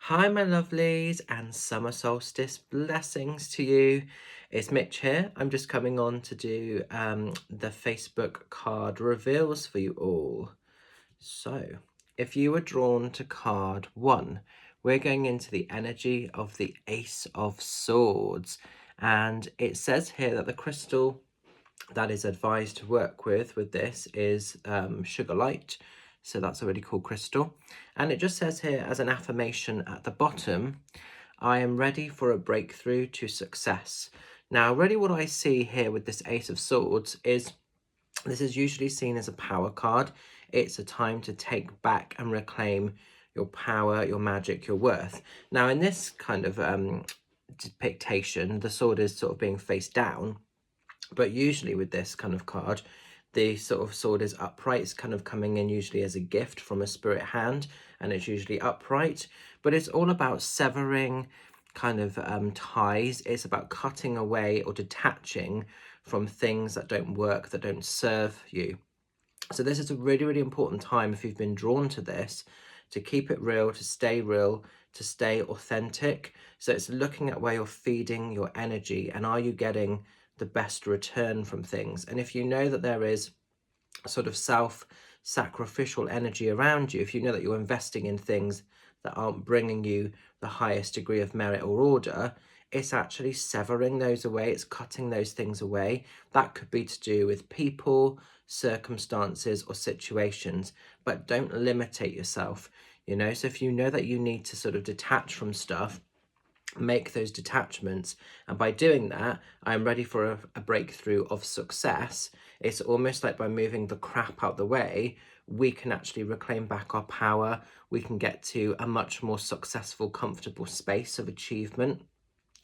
Hi, my lovelies, and summer solstice blessings to you. It's Mitch here. I'm just coming on to do the Facebook card reveals for you all. So, if you were drawn to card one, we're going into the energy of the Ace of Swords. And it says here that the crystal that is advised to work with this is sugar light. So that's a really cool crystal. And it just says here as an affirmation at the bottom, I am ready for a breakthrough to success. Now, really what I see here with this Ace of Swords is this is usually seen as a power card. It's a time to take back and reclaim your power, your magic, your worth. Now, in this kind of depiction, the sword is sort of being face down. But usually with this kind of card, the sort of sword is upright. It's kind of coming in usually as a gift from a spirit hand, and it's usually upright. But it's all about severing kind of ties. It's about cutting away or detaching from things that don't work, that don't serve you. So this is a really, really important time if you've been drawn to this, to keep it real, to stay authentic. So it's looking at where you're feeding your energy and are you getting the best return from things. And if you know that there is a sort of self-sacrificial energy around you, if you know that you're investing in things that aren't bringing you the highest degree of merit or order, it's actually severing those away. It's cutting those things away. That could be to do with people, circumstances, or situations, but don't limitate yourself. So if you know that you need to sort of detach from stuff, make those detachments, and by doing that, I'm ready for a breakthrough of success. It's almost like by moving the crap out the way, we can actually reclaim back our power. We can get to a much more successful, comfortable space of achievement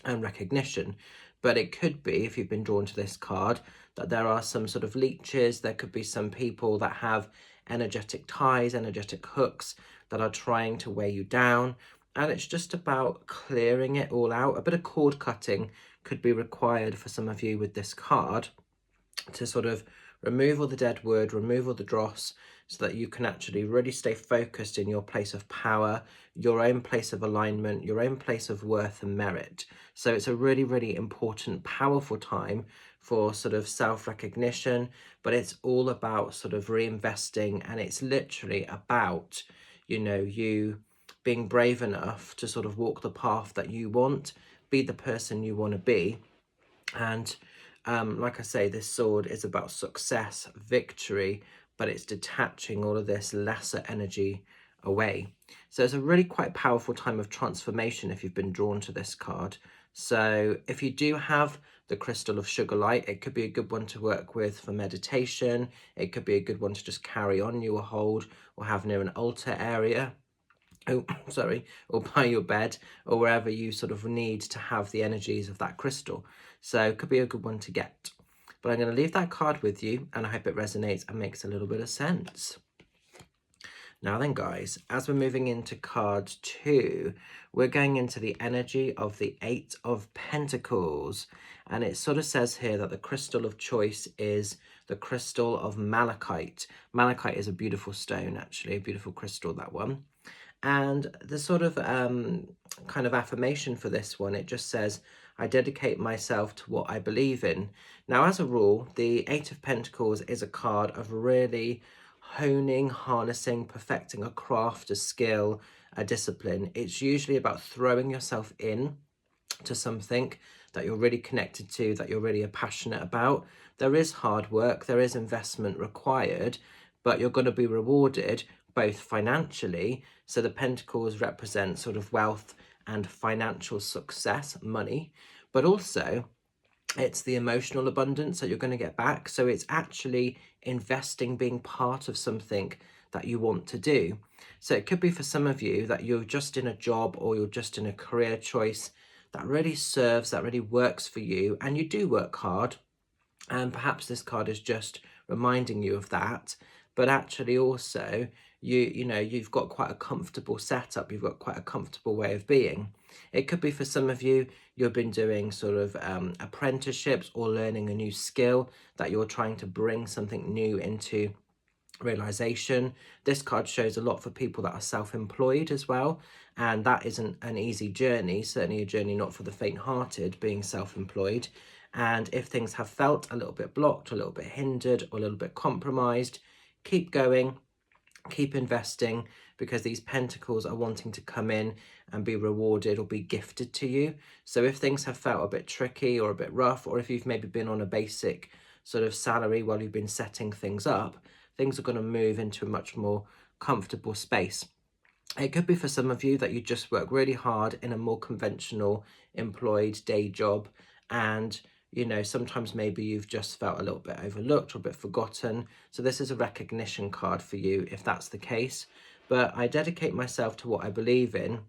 and recognition. But it could be, if you've been drawn to this card, that there are some sort of leeches. There could be some people that have energetic ties, energetic hooks that are trying to weigh you down. And it's just about clearing it all out. A bit of cord cutting could be required for some of you with this card to sort of remove all the dead wood, remove all the dross, so that you can actually really stay focused in your place of power, your own place of alignment, your own place of worth and merit. So it's a really, really important, powerful time for sort of self-recognition, but it's all about sort of reinvesting, and it's literally about, you being brave enough to sort of walk the path that you want, be the person you want to be. And like I say, this sword is about success, victory, but it's detaching all of this lesser energy away. So it's a really quite powerful time of transformation if you've been drawn to this card. So if you do have the crystal of sugar light, it could be a good one to work with for meditation. It could be a good one to just carry on you or hold or have near an altar area. Oh, sorry, or by your bed, or wherever you sort of need to have the energies of that crystal. So it could be a good one to get. But I'm going to leave that card with you, and I hope it resonates and makes a little bit of sense. Now then, guys, as we're moving into card two, we're going into the energy of the Eight of Pentacles. And it sort of says here that the crystal of choice is the crystal of malachite. Malachite is a beautiful stone, actually, a beautiful crystal, that one. And the sort of kind of affirmation for this one, it just says, I dedicate myself to what I believe in. Now, as a rule, the Eight of Pentacles is a card of really honing, harnessing, perfecting a craft, a skill, a discipline. It's usually about throwing yourself in to something that you're really connected to, that you're really passionate about. There is hard work, there is investment required, but you're going to be rewarded both financially. So the pentacles represent sort of wealth and financial success, money, but also it's the emotional abundance that you're going to get back. So it's actually investing, being part of something that you want to do. So it could be for some of you that you're just in a job or you're just in a career choice that really serves, that really works for you, and you do work hard. And perhaps this card is just reminding you of that, but actually also you've got quite a comfortable setup, you've got quite a comfortable way of being. It could be for some of you, you've been doing sort of apprenticeships or learning a new skill that you're trying to bring something new into realization. This card shows a lot for people that are self-employed as well, and that isn't an easy journey, certainly a journey not for the faint-hearted, being self-employed. And if things have felt a little bit blocked, a little bit hindered, or a little bit compromised, keep going, keep investing, because these pentacles are wanting to come in and be rewarded or be gifted to you. So if things have felt a bit tricky or a bit rough, or if you've maybe been on a basic sort of salary while you've been setting things up, things are going to move into a much more comfortable space. It could be for some of you that you just work really hard in a more conventional employed day job, and you know, sometimes maybe you've just felt a little bit overlooked or a bit forgotten. So this is a recognition card for you if that's the case. But I dedicate myself to what I believe in.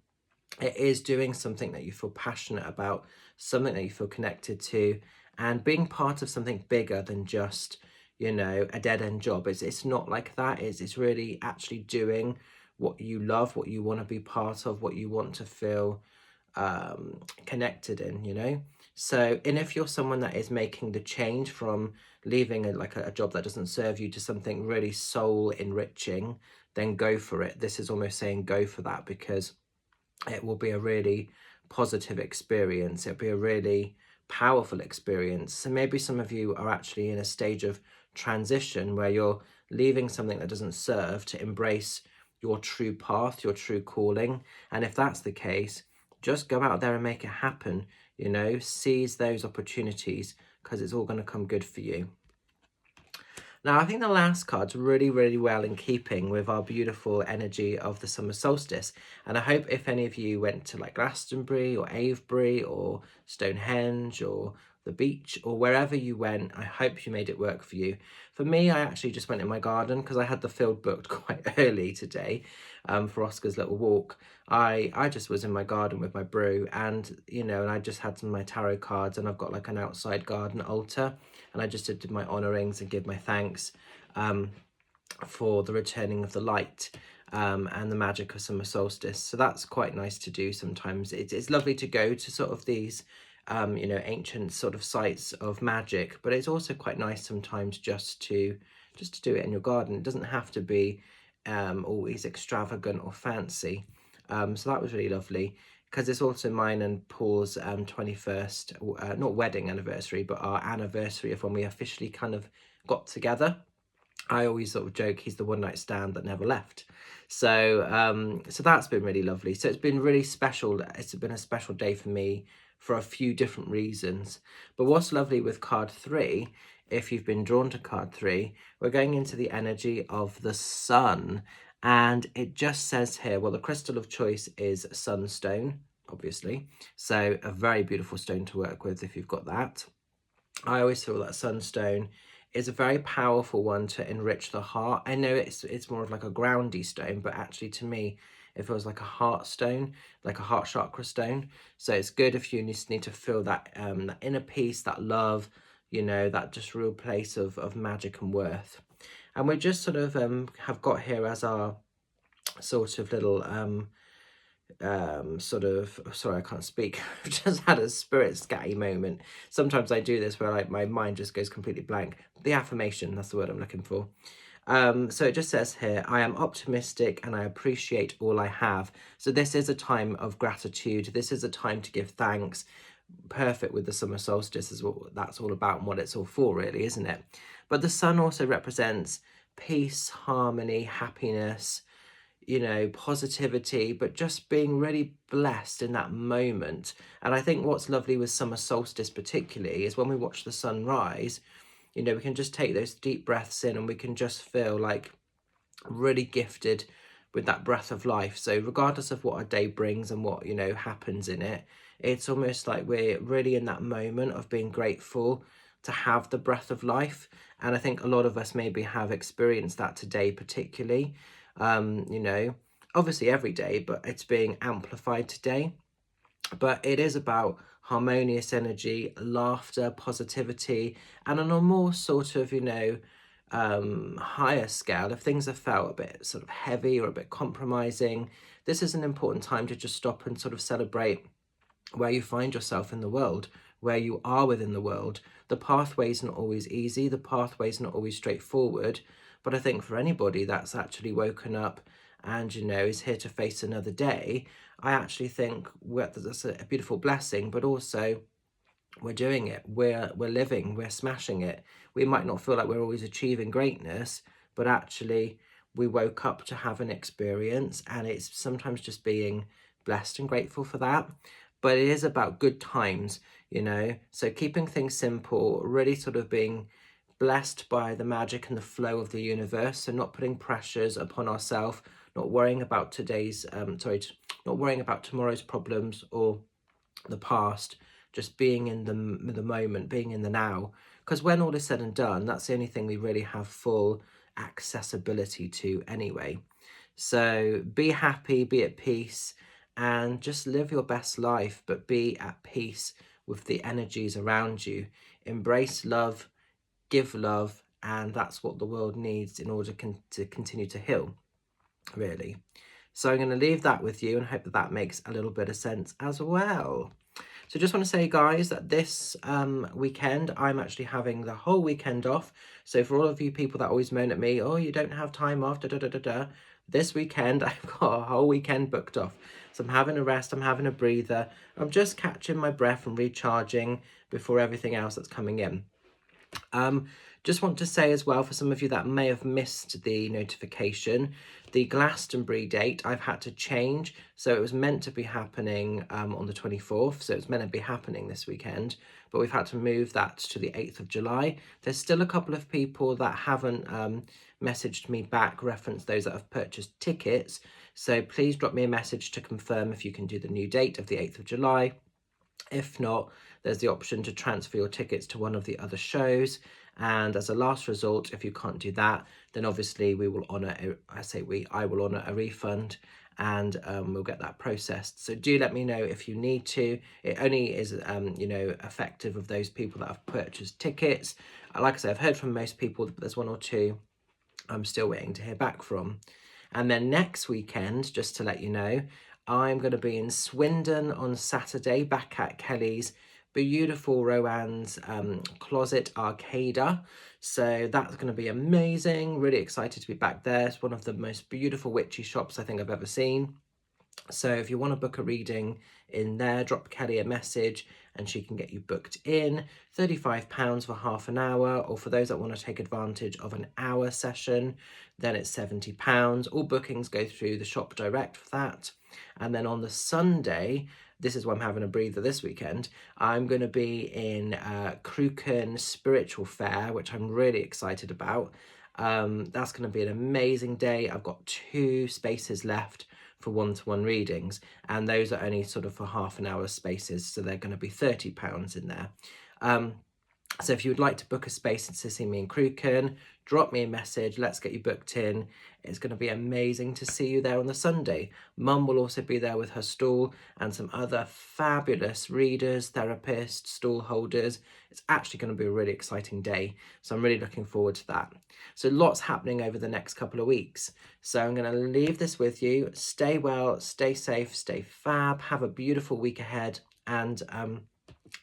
It is doing something that you feel passionate about, something that you feel connected to, and being part of something bigger than just, you know, a dead-end job. It's not like that. It's really actually doing what you love, what you want to be part of, what you want to feel connected in, you know. So, and if you're someone that is making the change from leaving a job that doesn't serve you to something really soul enriching, then go for it. This is almost saying go for that, because it will be a really positive experience. It'll be a really powerful experience. So maybe some of you are actually in a stage of transition where you're leaving something that doesn't serve to embrace your true path, your true calling. And if that's the case, just go out there and make it happen, you know, seize those opportunities, because it's all going to come good for you. Now, I think the last card's really, really well in keeping with our beautiful energy of the summer solstice. And I hope if any of you went to like Glastonbury or Avebury or Stonehenge or the beach or wherever you went, I hope you made it work for you. For me, I actually just went in my garden because I had the field booked quite early today for Oscar's little walk. I just was in my garden with my brew, and you know, and I just had some of my tarot cards, and I've got like an outside garden altar, and I just did my honourings and give my thanks for the returning of the light and the magic of summer solstice. So that's quite nice to do sometimes. It's lovely to go to sort of these you know, ancient sort of sites of magic, but it's also quite nice sometimes just to do it in your garden. It doesn't have to be always extravagant or fancy. So that was really lovely, because it's also mine and Paul's 21st, not wedding anniversary, but our anniversary of when we officially kind of got together. I always sort of joke he's the one night stand that never left. So so that's been really lovely. So it's been really special. It's been a special day for me for a few different reasons. But what's lovely with card 3, if you've been drawn to card 3, we're going into the energy of the sun. And it just says here, well, the crystal of choice is sunstone, obviously. So a very beautiful stone to work with if you've got that. I always feel that sunstone is a very powerful one to enrich the heart. I know it's more of like a groundy stone, but actually to me, it feels like a heart stone, like a heart chakra stone. So it's good if you just need to feel that, that inner peace, that love, you know, that just real place of magic and worth. And we just sort of have got here as our sort of little sort of, sorry, I can't speak. I've just had a spirit scatty moment. Sometimes I do this where like my mind just goes completely blank. The affirmation, that's the word I'm looking for. So it just says here, I am optimistic and I appreciate all I have. So this is a time of gratitude. This is a time to give thanks. Perfect with the summer solstice is what that's all about and what it's all for, really, isn't it? But the sun also represents peace, harmony, happiness, you know, positivity, but just being really blessed in that moment. And I think what's lovely with summer solstice particularly is when we watch the sun rise, you know, we can just take those deep breaths in and we can just feel like really gifted with that breath of life. So regardless of what a day brings and what, you know, happens in it, it's almost like we're really in that moment of being grateful to have the breath of life. And I think a lot of us maybe have experienced that today particularly, you know, obviously every day, but it's being amplified today. But it is about harmonious energy, laughter, positivity, and on a more sort of, you know, higher scale, if things have felt a bit sort of heavy or a bit compromising, this is an important time to just stop and sort of celebrate where you find yourself in the world, where you are within the world. The pathway isn't always easy, the pathway is not always straightforward, But I think for anybody that's actually woken up and, you know, is here to face another day, I actually think that's a beautiful blessing, but also we're doing it, we're living, we're smashing it. We might not feel like we're always achieving greatness, but actually we woke up to have an experience, and it's sometimes just being blessed and grateful for that. But it is about good times, you know, so keeping things simple, really sort of being blessed by the magic and the flow of the universe, so not putting pressures upon ourselves, not worrying about not worrying about tomorrow's problems or the past, just being in the moment, being in the now. Because when all is said and done, that's the only thing we really have full accessibility to anyway. So be happy, be at peace, and just live your best life, but be at peace with the energies around you. Embrace love, give love, and that's what the world needs in order to continue to heal, really. So I'm going to leave that with you and hope that that makes a little bit of sense as well. So just want to say, guys, that this weekend, I'm actually having the whole weekend off. So for all of you people that always moan at me, oh, you don't have time off, this weekend, I've got a whole weekend booked off. So I'm having a rest, I'm having a breather. I'm just catching my breath and recharging before everything else that's coming in. Just want to say as well, for some of you that may have missed the notification, the Glastonbury date I've had to change. So it was meant to be happening on the 24th, so it's meant to be happening this weekend, but we've had to move that to the 8th of July. There's still a couple of people that haven't messaged me back, reference those that have purchased tickets. So please drop me a message to confirm if you can do the new date of the 8th of July. If not, there's the option to transfer your tickets to one of the other shows. And as a last result, if you can't do that, then obviously we will honour, I will honour a refund, and we'll get that processed. So do let me know if you need to. It only is, you know, effective of those people that have purchased tickets. Like I say, I've heard from most people, but there's one or two I'm still waiting to hear back from. And then next weekend, just to let you know, I'm going to be in Swindon on Saturday, back at Kelly's beautiful Rowan's Closet Arcada. So that's going to be amazing. Really excited to be back there. It's one of the most beautiful witchy shops I think I've ever seen. So if you want to book a reading in there, drop Kelly a message and she can get you booked in. £35 for half an hour, or for those that want to take advantage of an hour session, then it's £70. All bookings go through the shop direct for that. And then on the Sunday, this is why I'm having a breather this weekend, I'm going to be in Crewkerne Spiritual Fair, which I'm really excited about. That's going to be an amazing day. I've got 2 spaces left for one-to-one readings, and those are only sort of for half an hour spaces, so they're going to be £30 in there. So if you would like to book a space to see me in Crewkerne, drop me a message, let's get you booked in. It's going to be amazing to see you there on the Sunday. Mum will also be there with her stall and some other fabulous readers, therapists, stall holders. It's actually going to be a really exciting day, so I'm really looking forward to that. So lots happening over the next couple of weeks. So I'm going to leave this with you. Stay well, stay safe, stay fab, have a beautiful week ahead, and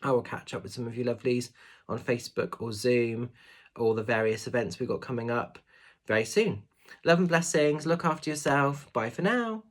I will catch up with some of you lovelies on Facebook or Zoom, or the various events we've got coming up very soon. Love and blessings. Look after yourself. Bye for now.